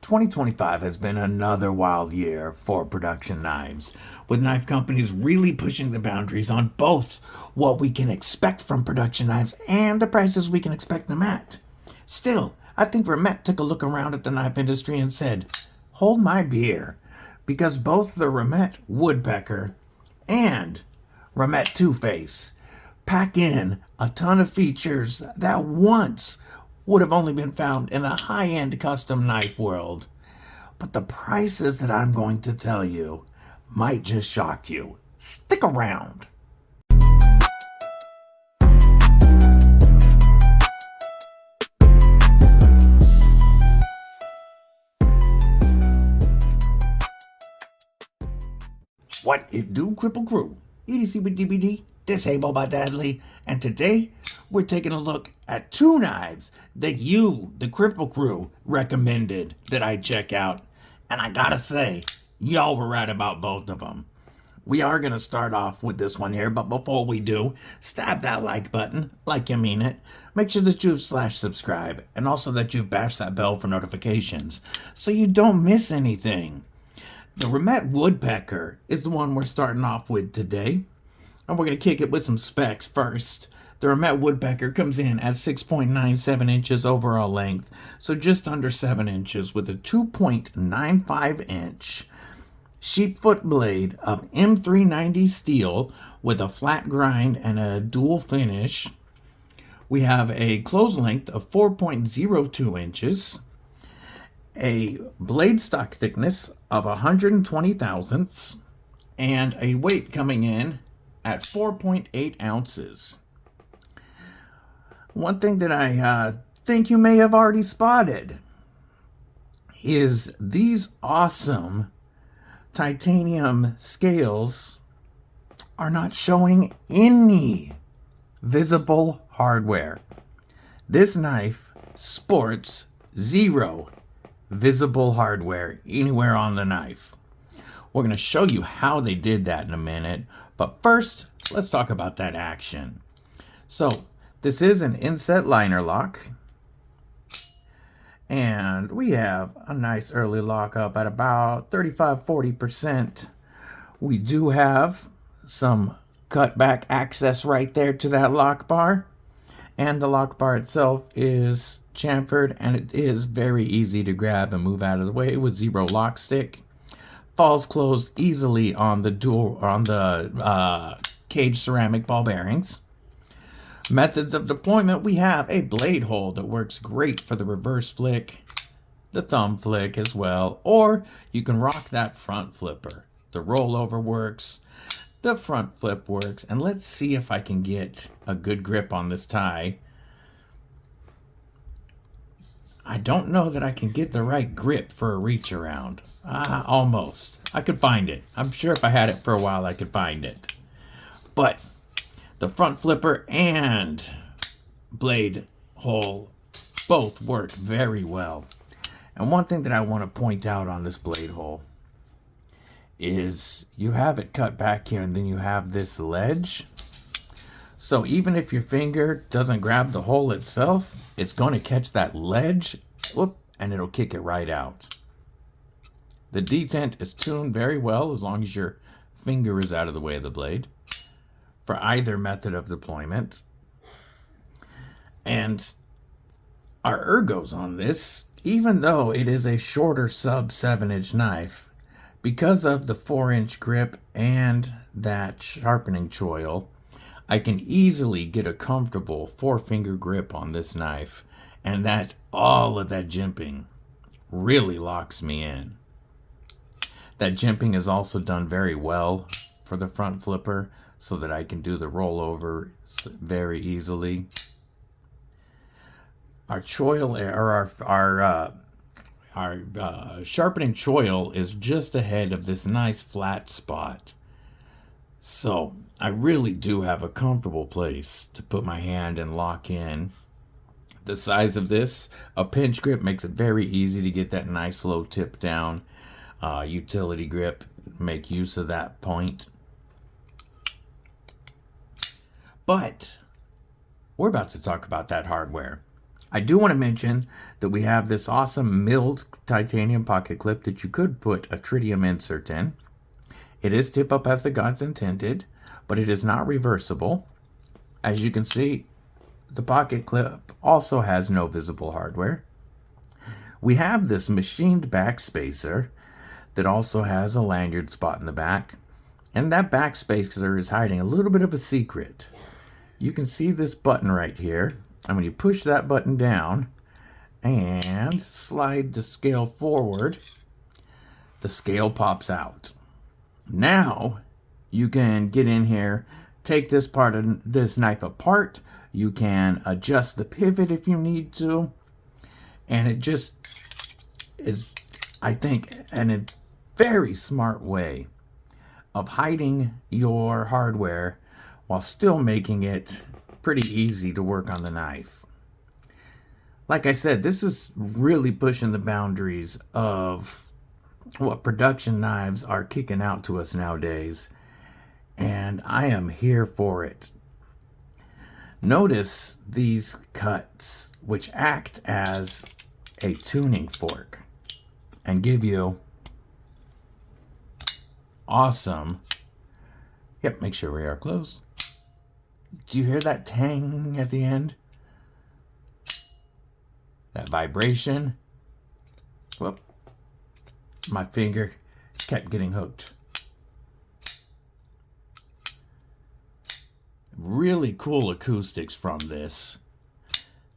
2025 has been another wild year for production knives, with knife companies really pushing the boundaries on both what we can expect from production knives and the prices we can expect them at. Still, I think Remette took a look around at the knife industry and said, hold my beer, because both the Remette Woodpecker and Remette TwoFace pack in a ton of features that once would have only been found in the high-end custom knife world. But the prices that I'm going to tell you might just shock you. Stick around. What it do, Kripple Krew? EDC with DBD, disabled by Dadley, and today we're taking a look at two knives that you, the Kripple Krew, recommended that I check out. And I gotta say, y'all were right about both of them. We are gonna start off with this one here, but before we do, stab that like button, like you mean it. Make sure that you've /subscribe, and also that you've bashed that bell for notifications, so you don't miss anything. The Remette Woodpecker is the one we're starting off with today. And we're going to kick it with some specs first. The Remette Woodpecker comes in at 6.97 inches overall length, so just under 7 inches, with a 2.95 inch sheepfoot blade of M390 steel with a flat grind and a dual finish. We have a close length of 4.02 inches, a blade stock thickness of 120 thousandths, and a weight coming in at 4.8 ounces. One thing that I think you may have already spotted is these awesome titanium scales are not showing any visible hardware. This knife sports zero visible hardware anywhere on the knife. We're going to show you how they did that in a minute, but first, let's talk about that action. So, this is an inset liner lock, and we have a nice early lockup at about 35-40%. We do have some cutback access right there to that lock bar, and the lock bar itself is chamfered, and it is very easy to grab and move out of the way with zero lock stick. Falls closed easily on the cage ceramic ball bearings. Methods of deployment: we have a blade hole that works great for the reverse flick, the thumb flick as well, or you can rock that front flipper. The rollover works, the front flip works, and let's see if I can get a good grip on this tie. I don't know that I can get the right grip for a reach around. Almost. I could find it. I'm sure if I had it for a while, I could find it. But the front flipper and blade hole both work very well. And one thing that I want to point out on this blade hole is you have it cut back here, and then you have this ledge. So even if your finger doesn't grab the hole itself, it's going to catch that ledge, and it'll kick it right out. The detent is tuned very well as long as your finger is out of the way of the blade for either method of deployment. And our ergos on this, even though it is a shorter sub 7-inch knife, because of the 4-inch grip and that sharpening choil, I can easily get a comfortable 4-finger grip on this knife, and that all of that jimping really locks me in. That jimping is also done very well for the front flipper, so that I can do the rollover very easily. Our choil, or our sharpening choil, is just ahead of this nice flat spot. So I really do have a comfortable place to put my hand and lock in. The size of this, a pinch grip, makes it very easy to get that nice low tip down. Utility grip, make use of that point. But we're about to talk about that hardware. I do want to mention that we have this awesome milled titanium pocket clip that you could put a tritium insert in. It is tip up as the gods intended, but it is not reversible. As you can see, the pocket clip also has no visible hardware. We have this machined back spacer that also has a lanyard spot in the back. And that back spacer is hiding a little bit of a secret. You can see this button right here. And when you push that button down and slide the scale forward, the scale pops out. Now you can get in here, take this part of this knife apart. You can adjust the pivot if you need to. And it just is, I think, a very smart way of hiding your hardware while still making it pretty easy to work on the knife. Like I said, this is really pushing the boundaries of what production knives are kicking out to us nowadays, and I am here for it. Notice these cuts, which act as a tuning fork and give you awesome, yep, make sure we are closed. Do you hear that tang at the end? That vibration? Whoop. My finger kept getting hooked. Really cool acoustics from this,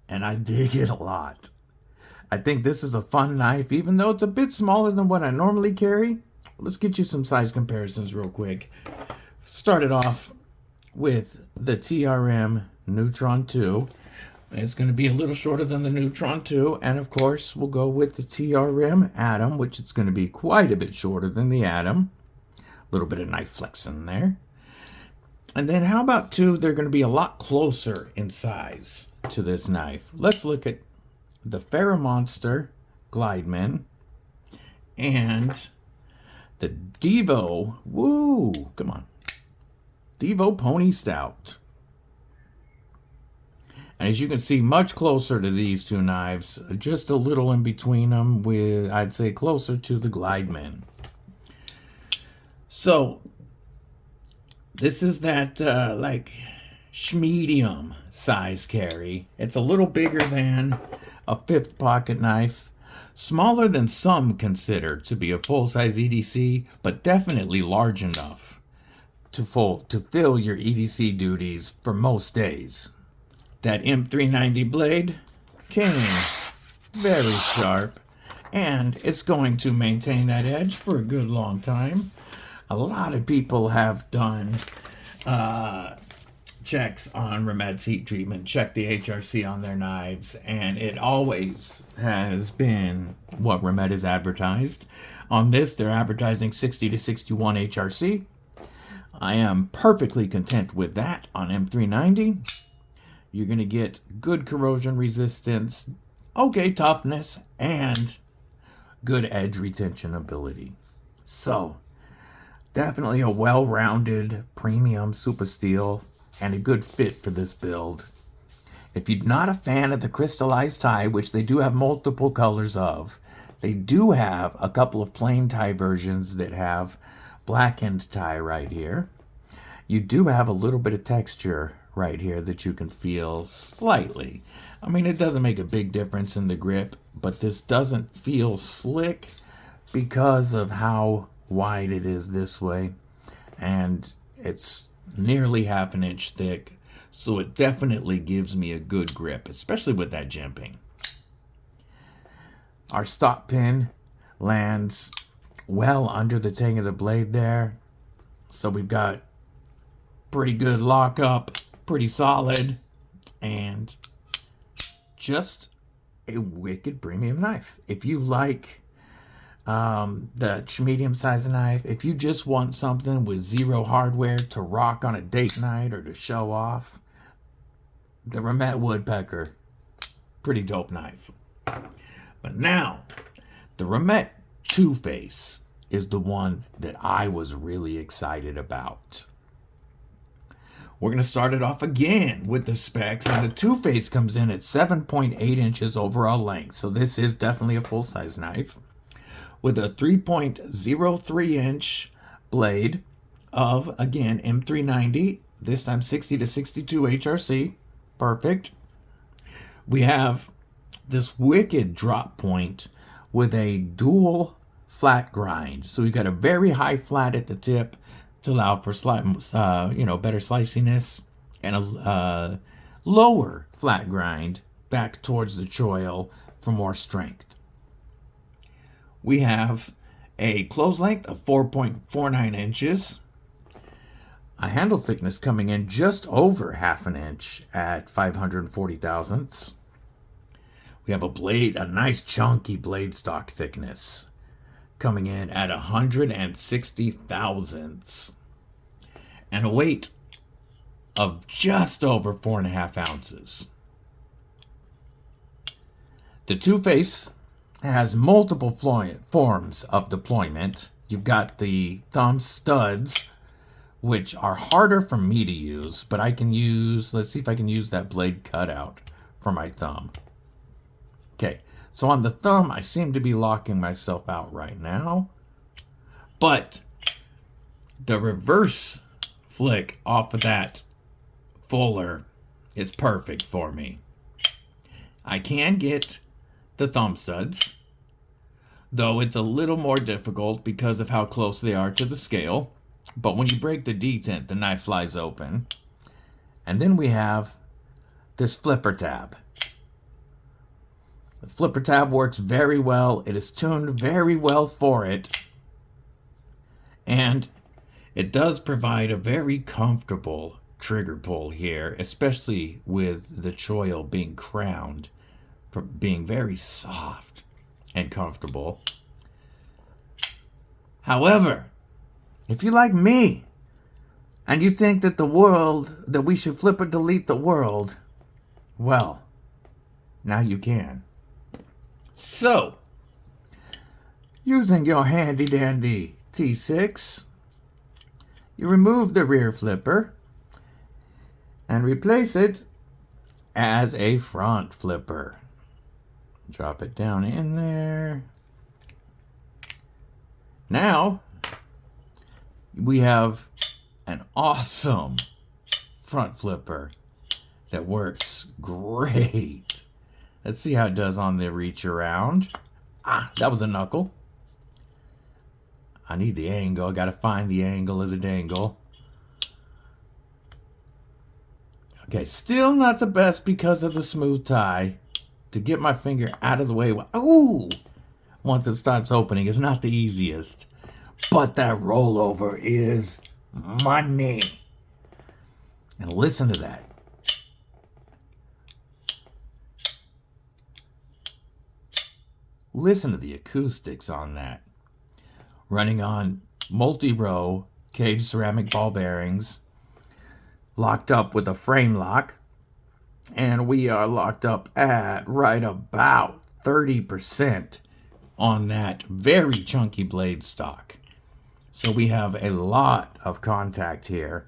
and I dig it a lot. I think this is a fun knife, even though it's a bit smaller than what I normally carry. Let's get you some size comparisons real quick. Started off with the TRM Neutron 2. It's going to be a little shorter than the Neutron 2. And of course, we'll go with the TRM Atom, which is going to be quite a bit shorter than the Atom. A little bit of knife flex in there. And then how about two? They're going to be a lot closer in size to this knife. Let's look at the Ferromonster Glideman and the Devo, come on, Devo Pony Stout. And as you can see, much closer to these two knives, just a little in between them, with, I'd say, closer to the Glideman. So, this is that, like, medium size carry. It's a little bigger than a 5th pocket knife. Smaller than some consider to be a full-size EDC, but definitely large enough to fill your EDC duties for most days. That M390 blade came very sharp, and it's going to maintain that edge for a good long time. A lot of people have done checks on Remette's heat treatment, check the HRC on their knives, and it always has been what Remette has advertised. On this, they're advertising 60 to 61 HRC. I am perfectly content with that on M390. You're going to get good corrosion resistance, okay toughness, and good edge retention ability. So, definitely a well-rounded premium super steel and a good fit for this build. If you're not a fan of the crystallized tie, which they do have multiple colors of, they do have a couple of plain tie versions that have blackened tie right here. You do have a little bit of texture right here that you can feel slightly. I mean, it doesn't make a big difference in the grip, but this doesn't feel slick because of how wide it is this way, and it's nearly ½ an inch thick, so it definitely gives me a good grip, especially with that jimping. Our stop pin lands well under the tang of the blade there, so we've got pretty good lockup, pretty solid, and just a wicked premium knife. If you like the medium size knife, if you just want something with zero hardware to rock on a date night or to show off, the Remette Woodpecker, pretty dope knife. But now, the Remette TwoFace is the one that I was really excited about. We're going to start it off again with the specs, and the TwoFace comes in at 7.8 inches overall length, so this is definitely a full-size knife, with a 3.03 inch blade of, again, M390, this time 60 to 62 HRC, perfect. We have this wicked drop point with a dual flat grind, so we've got a very high flat at the tip to allow for better sliciness, and a lower flat grind back towards the choil for more strength. We have a close length of 4.49 inches, a handle thickness coming in just over half an inch at 540 thousandths. We have a nice chunky blade stock thickness coming in at 160 thousandths, and a weight of just over 4.5 ounces. The TwoFace has multiple forms of deployment. You've got the thumb studs, which are harder for me to use, but I can use, let's see if I can use that blade cutout for my thumb. Okay, so on the thumb, I seem to be locking myself out right now, but the reverse flick off of that fuller is perfect for me. I can get the thumb studs, though it's a little more difficult because of how close they are to the scale, but when you break the detent, the knife flies open. And then we have this flipper tab. The flipper tab works very well. It is tuned very well for it. And it does provide a very comfortable trigger pull here, especially with the choil being crowned, being very soft and comfortable. However, if you like me, and you think that that we should flip or delete the world, well, now you can. So, using your handy dandy T6, you remove the rear flipper and replace it as a front flipper. Drop it down in there. Now, we have an awesome front flipper that works great. Let's see how it does on the reach around. That was a knuckle. I need the angle. I gotta find the angle of the dangle. Okay, still not the best because of the smooth tie. To get my finger out of the way, once it starts opening, is not the easiest. But that rollover is money. And listen to that. Listen to the acoustics on that. Running on multi-row cage ceramic ball bearings, locked up with a frame lock. And we are locked up at right about 30% on that very chunky blade stock. So we have a lot of contact here.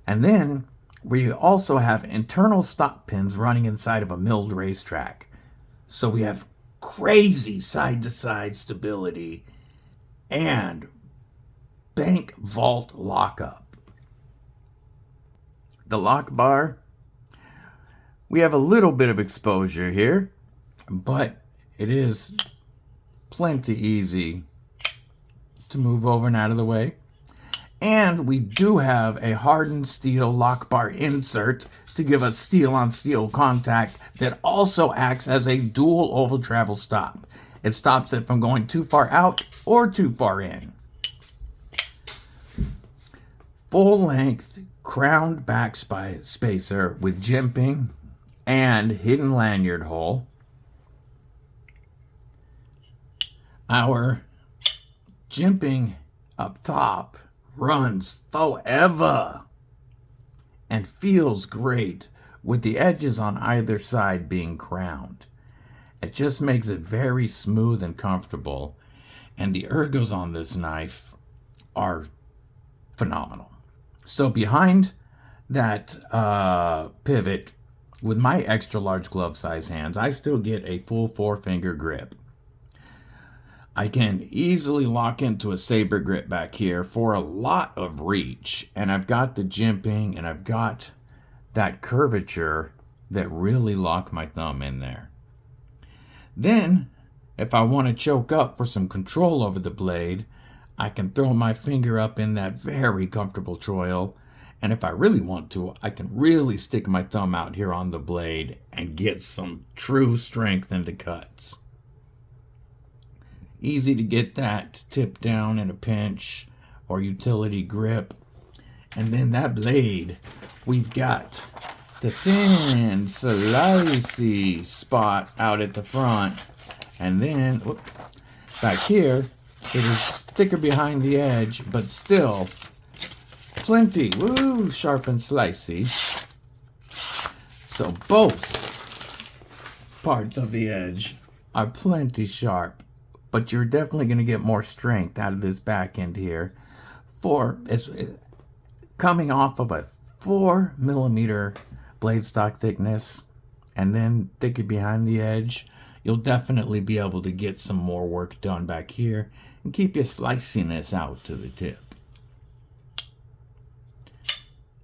And then we also have internal stop pins running inside of a milled racetrack. So we have crazy side-to-side stability and bank vault lockup. The lock bar, we have a little bit of exposure here, but it is plenty easy to move over and out of the way. And we do have a hardened steel lock bar insert to give us steel on steel contact that also acts as a dual oval travel stop. It stops it from going too far out or too far in. Full length crowned back spacer with jimping and hidden lanyard hole. Our jimping up top runs forever and feels great with the edges on either side being crowned. It just makes it very smooth and comfortable, and the ergos on this knife are phenomenal. So behind that pivot with my extra large glove size hands, I still get a full 4-finger grip. I can easily lock into a saber grip back here for a lot of reach, and I've got the jimping and I've got that curvature that really lock my thumb in there. Then, if I want to choke up for some control over the blade, I can throw my finger up in that very comfortable choil, and if I really want to, I can really stick my thumb out here on the blade and get some true strength into cuts. Easy to get that tip down in a pinch or utility grip. And then that blade, we've got the thin, slicey spot out at the front. And then back here, it is thicker behind the edge, but still plenty, sharp and slicey. So both parts of the edge are plenty sharp, but you're definitely going to get more strength out of this back end here for it's coming off of a 4mm blade stock thickness and then thicker behind the edge. You'll definitely be able to get some more work done back here and keep your sliciness out to the tip.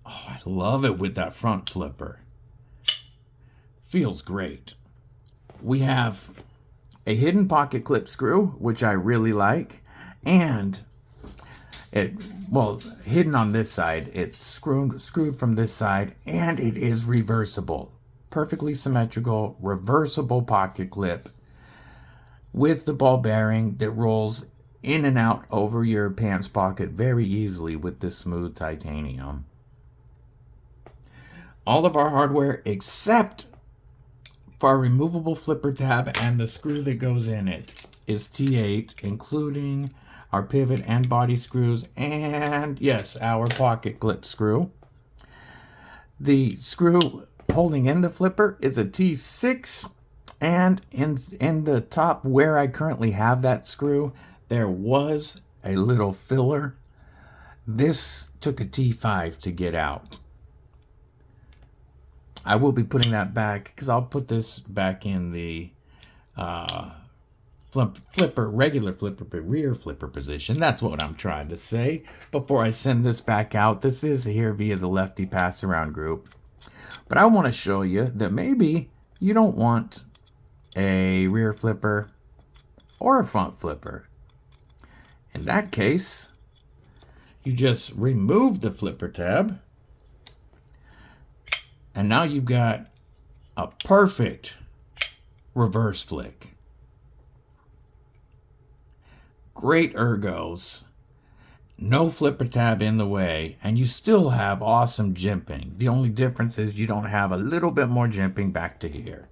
Oh, I love it with that front flipper. Feels great. We have a hidden pocket clip screw, which I really like, and hidden on this side, it's screwed from this side, and it is reversible. Perfectly symmetrical, reversible pocket clip with the ball bearing that rolls in and out over your pants pocket very easily with this smooth titanium. All of our hardware except for our removable flipper tab and the screw that goes in it is T8, including our pivot and body screws, and yes, our pocket clip screw. The screw holding in the flipper is a T6, and in the top where I currently have that screw, there was a little filler. This took a T5 to get out. I will be putting that back because I'll put this back in the regular flipper, but rear flipper position. That's what I'm trying to say. Before I send this back out, this is here via the lefty pass around group. But I want to show you that maybe you don't want a rear flipper or a front flipper. In that case, you just remove the flipper tab. And now you've got a perfect reverse flick. Great ergos. No flipper tab in the way. And you still have awesome jimping. The only difference is you don't have a little bit more jimping back to here.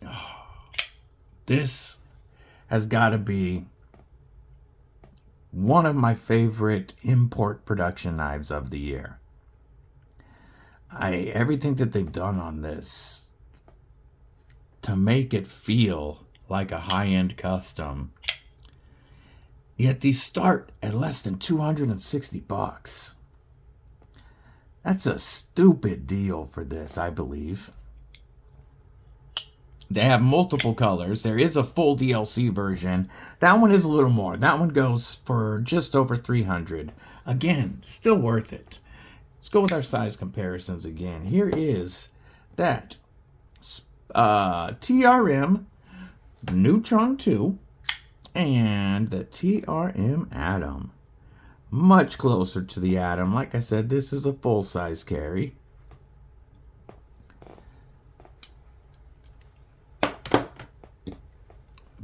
Oh, this has got to be one of my favorite import production knives of the year. Everything that they've done on this to make it feel like a high-end custom. Yet these start at less than $260. That's a stupid deal for this, I believe. They have multiple colors. There is a full DLC version. That one is a little more. That one goes for just over $300. Again, still worth it. Let's go with our size comparisons again. Here is that TRM Neutron 2 and the TRM Atom. Much closer to the Atom. Like I said, this is a full-size carry.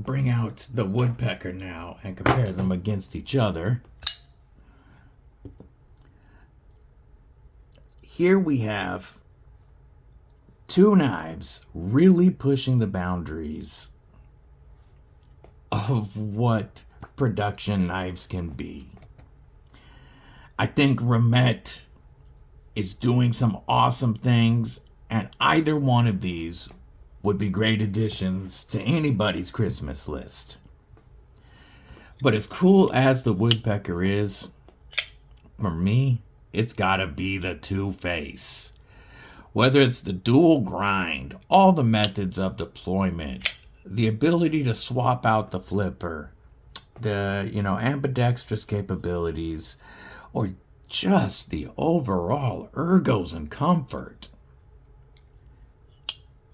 Bring out the Woodpecker now and compare them against each other. Here we have two knives really pushing the boundaries of what production knives can be. I think Remette is doing some awesome things, and either one of these would be great additions to anybody's Christmas list. But as cool as the Woodpecker is, For me, it's gotta be the TwoFace. Whether it's the dual grind, all the methods of deployment, the ability to swap out the flipper, the ambidextrous capabilities, or just the overall ergos and comfort.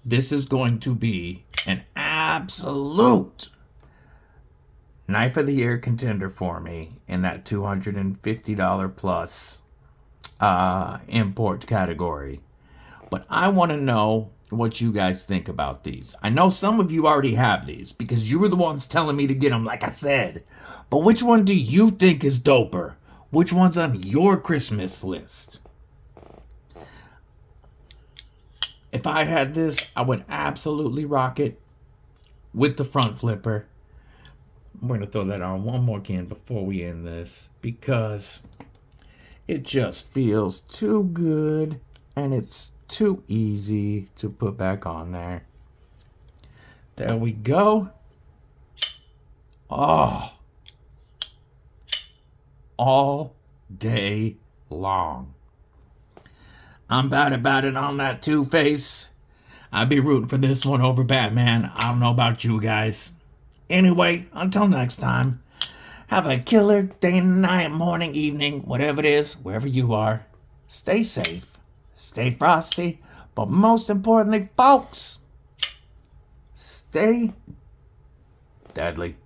This is going to be an absolute knife of the year contender for me in that $250 plus import category. But I want to know what you guys think about these. I know some of you already have these because you were the ones telling me to get them, like I said. But which one do you think is doper? Which one's on your Christmas list? If I had this, I would absolutely rock it with the front flipper. I'm going to throw that on one more again before we end this because it just feels too good and it's too easy to put back on there. There we go. Oh, all day long. I'm bad about it on that TwoFace. I'd be rooting for this one over Batman. I don't know about you guys. Anyway, until next time, have a killer day, night, morning, evening, whatever it is, wherever you are. Stay safe, stay frosty, but most importantly, folks, stay deadly.